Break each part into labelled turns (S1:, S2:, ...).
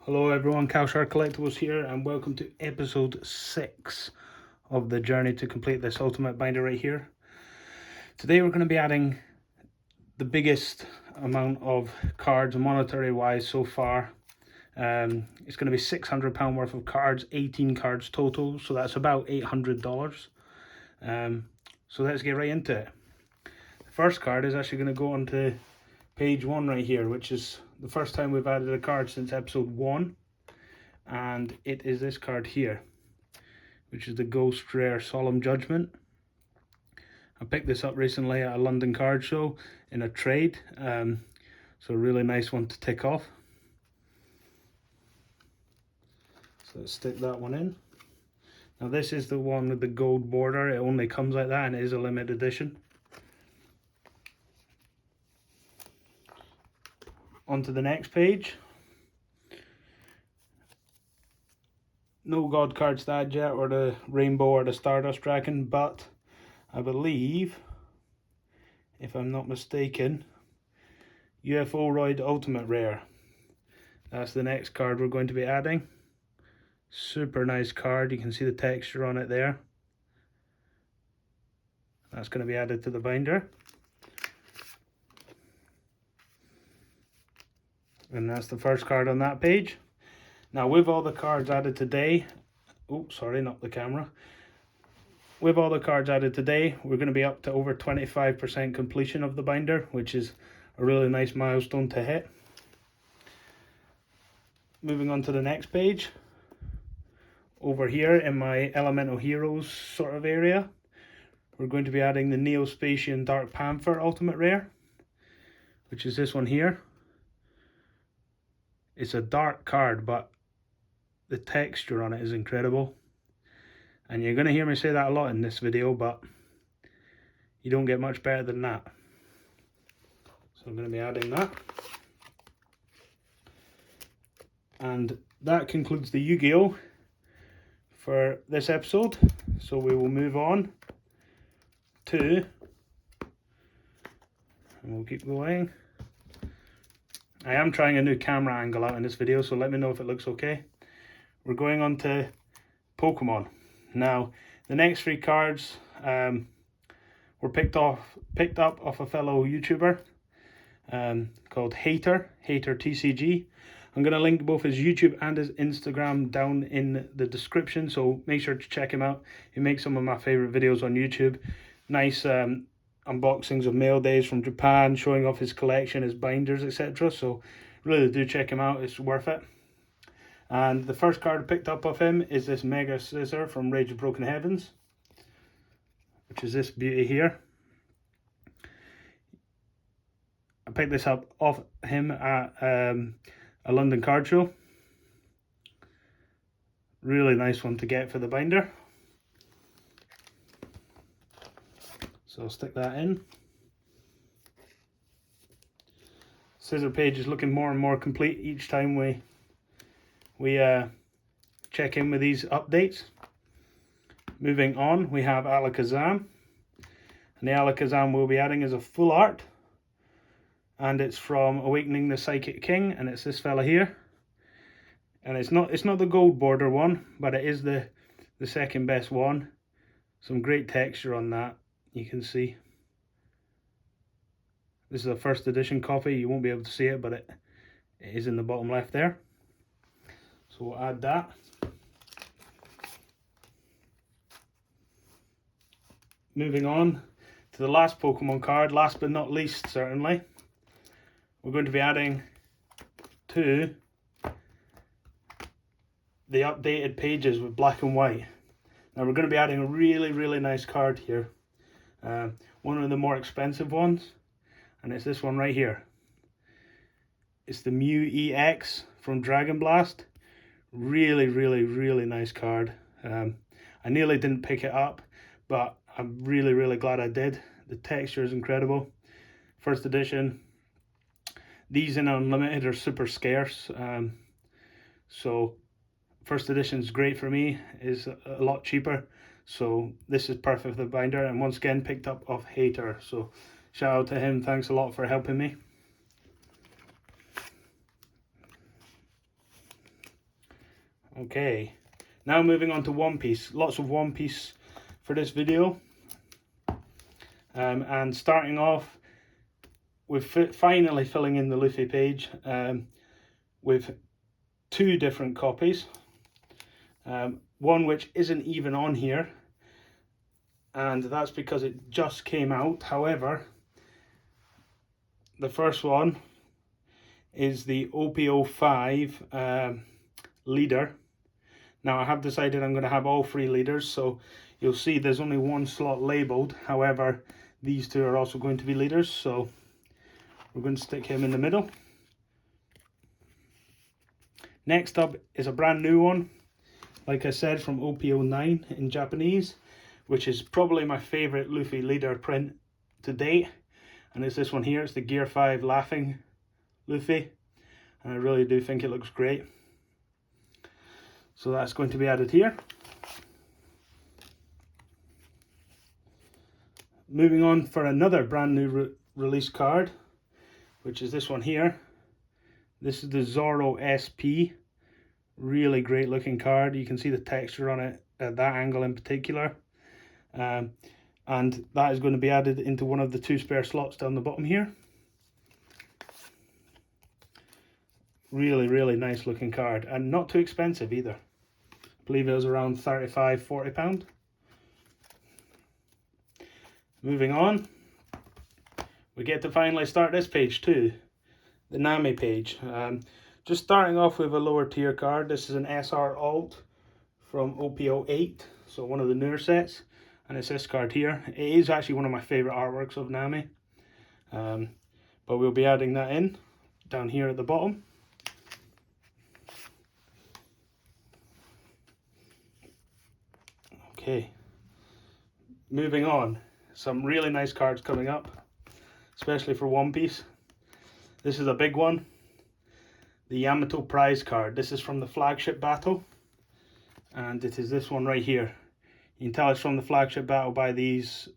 S1: Hello everyone, Cowshire Collectibles here and welcome to episode 6 of the journey to complete this ultimate binder right here. Today we're going to be adding the biggest amount of cards monetary wise so far. It's going to be £600 worth of cards, 18 cards total, so that's about $800. So let's get right into it. The first card is actually going to go onto page 1 right here, which is the first time we've added a card since episode 1, and it is this card here, which is the Ghost Rare Solemn Judgment. I picked this up recently at a London card show in a trade, so a really nice one to tick off. So let's stick that one in. Now this is the one with the gold border. It only comes like that and it is a limited edition. On to the next page. No God cards to add yet, or the Rainbow or the Stardust Dragon, but I believe, if I'm not mistaken, UFO Roid Ultimate Rare. That's the next card we're going to be adding. Super nice card, you can see the texture on it there. That's going to be added to the binder. And that's the first card on that page. Now with all the cards added today, oh sorry, not the camera. With all the cards added today, we're going to be up to over 25% completion of the binder, which is a really nice milestone to hit. Moving on to the next page. Over here in my Elemental Heroes sort of area, we're going to be adding the Neospatian Dark Panther Ultimate Rare, which is this one here. It's a dark card, but the texture on it is incredible. And you're going to hear me say that a lot in this video, but you don't get much better than that. So I'm going to be adding that. And that concludes the Yu-Gi-Oh! For this episode. So we will move on to, and we'll keep going. I am trying a new camera angle out in this video, so let me know if it looks okay. We're going on to Pokemon. Now, the next 3 cards were picked up off a fellow YouTuber called Hater TCG. I'm going to link both his YouTube and his Instagram down in the description, so make sure to check him out. He makes some of my favourite videos on YouTube. Nice unboxings of mail days from Japan, showing off his collection, his binders, etc. So really do check him out, it's worth it. And the first card I picked up of him is this Mega Scissor from Rage of Broken Heavens, which is this beauty here. I picked this up off him at a London card show. Really nice one to get for the binder. So I'll stick that in. Scissor page is looking more and more complete each time we check in with these updates. Moving on, we have Alakazam. And the Alakazam we'll be adding is a full art. And it's from Awakening the Psychic King, and it's this fella here. And it's not the gold border one, but it is the second best one. Some great texture on that, you can see. This is a first edition copy, you won't be able to see it, but it is in the bottom left there. So we'll add that. Moving on to the last Pokemon card, last but not least certainly. We're going to be adding to the updated pages with black and white. Now we're going to be adding a really nice card here. One of the more expensive ones, and it's this one right here. It's the Mew EX from Dragon Blast. Really nice card. I nearly didn't pick it up, but I'm really glad I did. The texture is incredible. First edition. These in Unlimited are super scarce, so first edition is great for me, is a lot cheaper, so this is perfect for the binder, and once again picked up off Hater, so shout out to him, thanks a lot for helping me. Okay, now moving on to One Piece. Lots of One Piece for this video. And starting off with finally filling in the Luffy page with 2 different copies. One which isn't even on here, and that's because it just came out. However, the first one is the EP5 leader. Now I have decided I'm going to have all 3 leaders, so you'll see there's only 1 slot labeled. However, these 2 are also going to be leaders, so we're going to stick him in the middle. Next up is a brand new one, like I said, from OP09 in Japanese, which is probably my favourite Luffy leader print to date. And it's this one here. It's the Gear 5 Laughing Luffy, and I really do think it looks great. So that's going to be added here. Moving on for another brand new release card, which is this one here. This is the Zoro SP. Really great looking card. You can see the texture on it at that angle in particular. And that is going to be added into one of the 2 spare slots down the bottom here. Really nice looking card, and not too expensive either. I believe it was around £35–40. Moving on, we get to finally start this page too, the Nami page. Just starting off with a lower tier card. This is an SR Alt from OP08, so one of the newer sets, and it's this card here. It is actually one of my favourite artworks of Nami, but we'll be adding that in down here at the bottom. Okay, moving on. Some really nice cards coming up, especially for One Piece. This is a big one, the Yamato prize card. This is from the flagship battle, and it is this one right here. You can tell it's from the flagship battle by these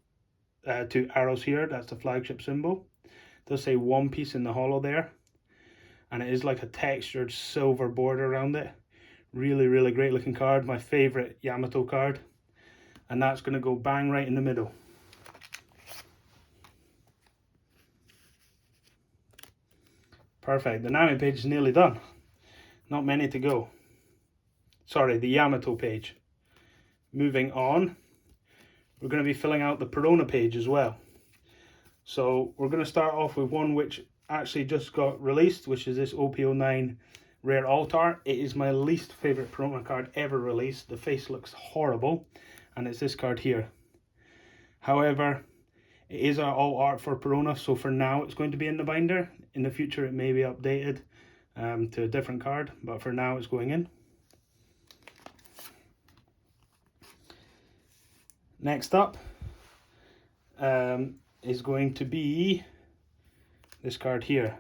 S1: 2 arrows here. That's the flagship symbol. It does say One Piece in the hollow there, and it is like a textured silver border around it. Really great looking card. My favorite Yamato card, and that's going to go bang right in the middle. Perfect. The Nami page is nearly done. Not many to go. Sorry, the Yamato page. Moving on, we're going to be filling out the Perona page as well. So we're going to start off with one which actually just got released, which is this OP09 Rare Alt Art. It is my least favourite Perona card ever released. The face looks horrible, and it's this card here. However, it is our alt art for Perona, so for now it's going to be in the binder. In the future it may be updated to a different card, but for now it's going in. Next up is going to be this card here,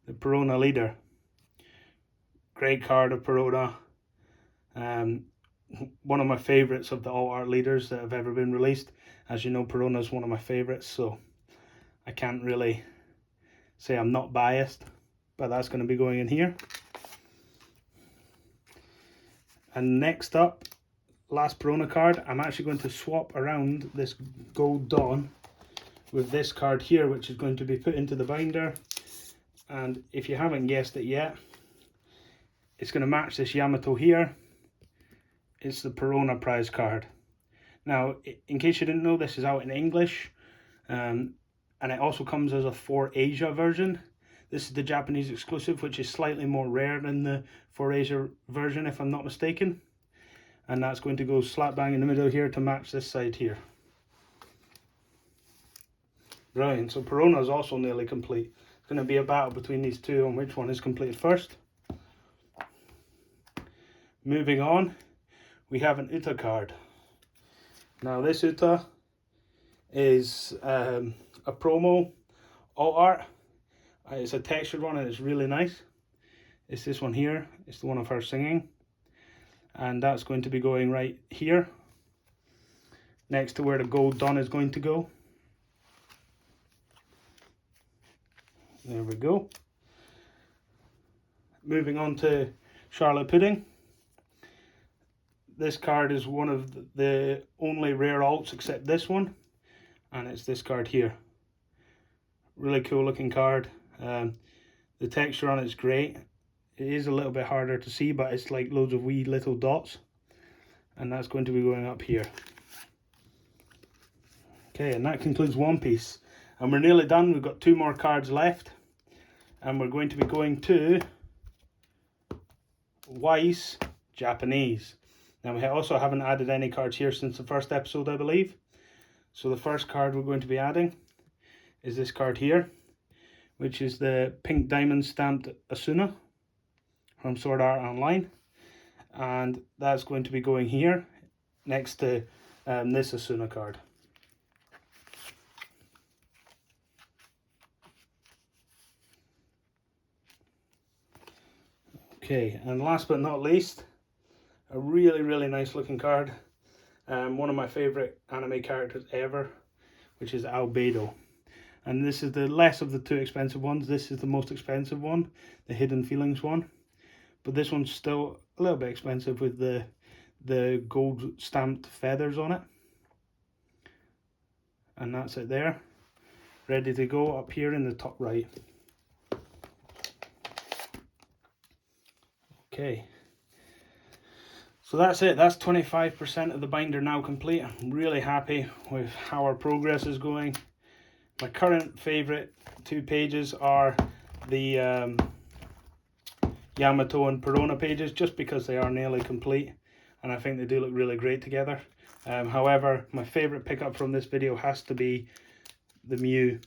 S1: the Perona Leader. Great card of Perona. One of my favourites of the alt art leaders that have ever been released. As you know, Perona is one of my favourites, so I can't really say I'm not biased, but that's going to be going in here. And next up, last Perona card, I'm actually going to swap around this Gold Dawn with this card here, which is going to be put into the binder. And if you haven't guessed it yet, it's going to match this Yamato here. It's the Perona prize card. Now, in case you didn't know, this is out in English, and it also comes as a 4Asia version. This is the Japanese exclusive, which is slightly more rare than the 4Asia version, if I'm not mistaken. And that's going to go slap bang in the middle here to match this side here. Brilliant. So Perona is also nearly complete. It's going to be a battle between these 2 on which one is completed first. Moving on, we have an Uta card. Now this Uta is a promo alt art. It's a textured one and it's really nice. It's this one here. It's the one of her singing. And that's going to be going right here, next to where the Gold Dawn is going to go. There we go. Moving on to Charlotte Pudding. this card is one of the only rare alts except this one, and it's this card here. Really cool looking card. The texture on it's great. It is a little bit harder to see, but it's like loads of wee little dots, and that's going to be going up here. Okay, and that concludes one piece, and we're nearly done. We've got 2 more cards left, and we're going to be going to Weiss Japanese. Now we also haven't added any cards here since the first episode, I believe. So the first card we're going to be adding is this card here, which is the pink diamond stamped Asuna from Sword Art Online, and that's going to be going here next to this Asuna card. Okay, and last but not least, a really nice looking card. One of my favourite anime characters ever, which is Albedo. And this is the less of the 2 expensive ones. This is the most expensive one, the Hidden Feelings one. But this one's still a little bit expensive with the gold stamped feathers on it. And that's it there, ready to go up here in the top right. Okay, so that's it. That's 25% of the binder now complete. I'm really happy with how our progress is going. My current favourite 2 pages are the Yamato and Perona pages, just because they are nearly complete and I think they do look really great together. However, my favourite pickup from this video has to be the Mew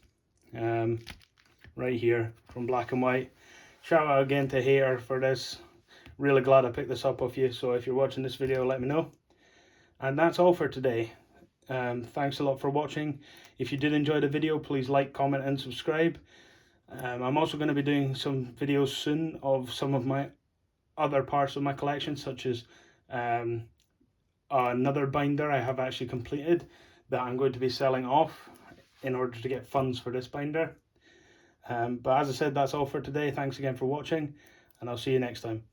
S1: right here from Black and White. Shout out again to Hater for this. Really glad I picked this up off you, so if you're watching this video, let me know. And that's all for today. Thanks a lot for watching. If you did enjoy the video, please like, comment and subscribe. I'm also going to be doing some videos soon of some of my other parts of my collection, such as another binder I have actually completed that I'm going to be selling off in order to get funds for this binder. But as I said, that's all for today. Thanks again for watching, and I'll see you next time.